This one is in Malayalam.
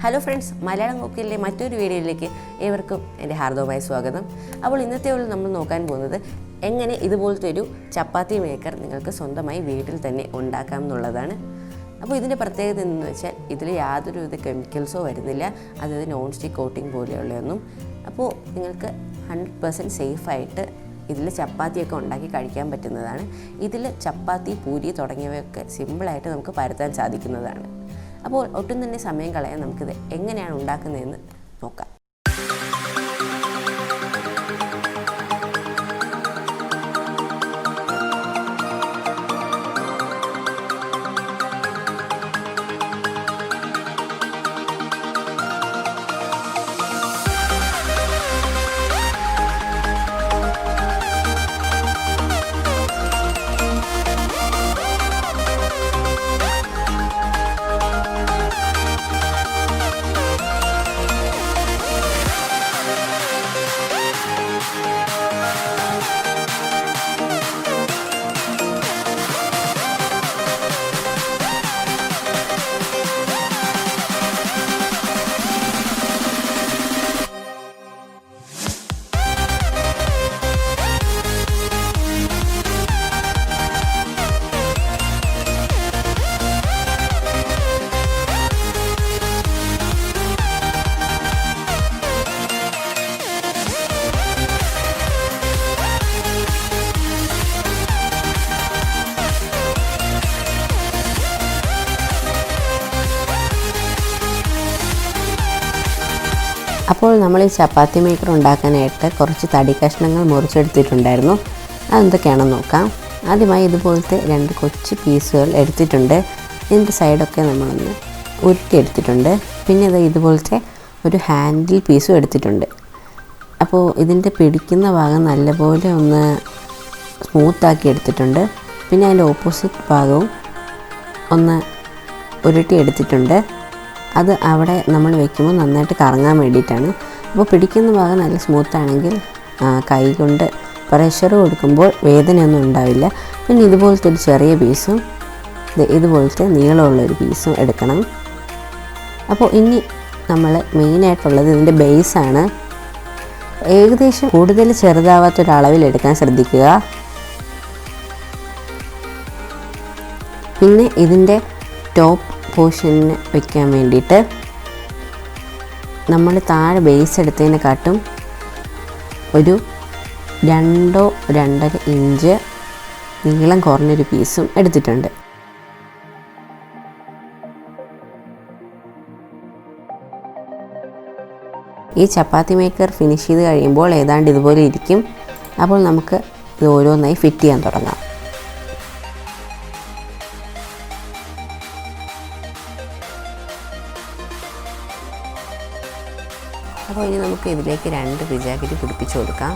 ഹലോ ഫ്രണ്ട്സ്, മലയാളം കുക്കിലെ മറ്റൊരു വീഡിയോയിലേക്ക് ഏവർക്കും എൻ്റെ ഹാർദവമായ സ്വാഗതം. അപ്പോൾ ഇന്നത്തെ നമ്മൾ നോക്കാൻ പോകുന്നത് എങ്ങനെ ഇതുപോലത്തെ ഒരു ചപ്പാത്തി മേക്കർ നിങ്ങൾക്ക് സ്വന്തമായി വീട്ടിൽ തന്നെ ഉണ്ടാക്കാം എന്നുള്ളതാണ്. അപ്പോൾ ഇതിൻ്റെ പ്രത്യേകത എന്ന് വെച്ചാൽ ഇതിൽ യാതൊരുവിധ കെമിക്കൽസോ വരുന്നില്ല, അതായത് നോൺ സ്റ്റിക്ക് കോട്ടിംഗ് പോലെയുള്ളതൊന്നും. അപ്പോൾ നിങ്ങൾക്ക് 100% സേഫായിട്ട് ഇതിൽ ചപ്പാത്തിയൊക്കെ ഉണ്ടാക്കി കഴിക്കാൻ പറ്റുന്നതാണ്. ഇതിൽ ചപ്പാത്തി, പൂരി തുടങ്ങിയവയൊക്കെ സിമ്പിളായിട്ട് നമുക്ക് പരത്താൻ സാധിക്കുന്നതാണ്. അപ്പോൾ ഒട്ടും തന്നെ സമയം കളയാൻ നമുക്കിത് എങ്ങനെയാണ് ഉണ്ടാക്കുന്നതെന്ന് നോക്കാം. അപ്പോൾ നമ്മൾ ഈ ചപ്പാത്തി മേക്കർ ഉണ്ടാക്കാനായിട്ട് കുറച്ച് തടി കഷ്ണങ്ങൾ മുറിച്ചെടുത്തിട്ടുണ്ടായിരുന്നു. അതെന്തൊക്കെയാണെന്ന് നോക്കാം. ആദ്യമായി ഇതുപോലത്തെ 2 കൊച്ചു പീസുകൾ എടുത്തിട്ടുണ്ട്. ഇതിൻ്റെ സൈഡൊക്കെ നമ്മളൊന്ന് ഉരുട്ടിയെടുത്തിട്ടുണ്ട്. പിന്നെ ഇതുപോലത്തെ ഒരു ഹാൻഡിൽ പീസും എടുത്തിട്ടുണ്ട്. അപ്പോൾ ഇതിൻ്റെ പിടിക്കുന്ന ഭാഗം നല്ലപോലെ ഒന്ന് സ്മൂത്താക്കി എടുത്തിട്ടുണ്ട്. പിന്നെ അതിൻ്റെ ഓപ്പോസിറ്റ് ഭാഗവും ഒന്ന് ഉരുട്ടിയെടുത്തിട്ടുണ്ട്. അത് അവിടെ നമ്മൾ വെക്കുമ്പോൾ നന്നായിട്ട് കറങ്ങാൻ വേണ്ടിയിട്ടാണ്. അപ്പോൾ പിടിക്കുന്ന ഭാഗം നല്ല സ്മൂത്താണെങ്കിൽ കൈ കൊണ്ട് പ്രഷർ കൊടുക്കുമ്പോൾ വേദനയൊന്നും ഉണ്ടാവില്ല. പിന്നെ ഇതുപോലത്തെ ഒരു ചെറിയ പീസും ഇതുപോലത്തെ നീളമുള്ളൊരു പീസും എടുക്കണം. അപ്പോൾ ഇനി നമ്മൾ മെയിനായിട്ടുള്ളത് ഇതിൻ്റെ ബേസാണ്. ഏകദേശം കൂടുതൽ ചെറുതാവാത്തൊരളവിൽ എടുക്കാൻ ശ്രദ്ധിക്കുക. പിന്നെ ഇതിൻ്റെ ടോപ്പ് പോർഷന് വയ്ക്കാൻ വേണ്ടിയിട്ട് നമ്മൾ താഴെ ബേസ് എടുത്തതിനെക്കാട്ടും ഒരു 2-2.5 ഇഞ്ച് നീളം കുറഞ്ഞൊരു പീസും എടുത്തിട്ടുണ്ട്. ഈ ചപ്പാത്തി മേക്കർ ഫിനിഷ് ചെയ്ത് കഴിയുമ്പോൾ ഏതാണ്ട് ഇതുപോലെ ഇരിക്കും. അപ്പോൾ നമുക്ക് ഇത് ഓരോന്നായി ഫിറ്റ് ചെയ്യാൻ തുടങ്ങാം. അപ്പോൾ ഇനി നമുക്ക് ഇതിലേക്ക് 2 പിജാക്കിറ്റ് പിടിപ്പിച്ച് കൊടുക്കാം.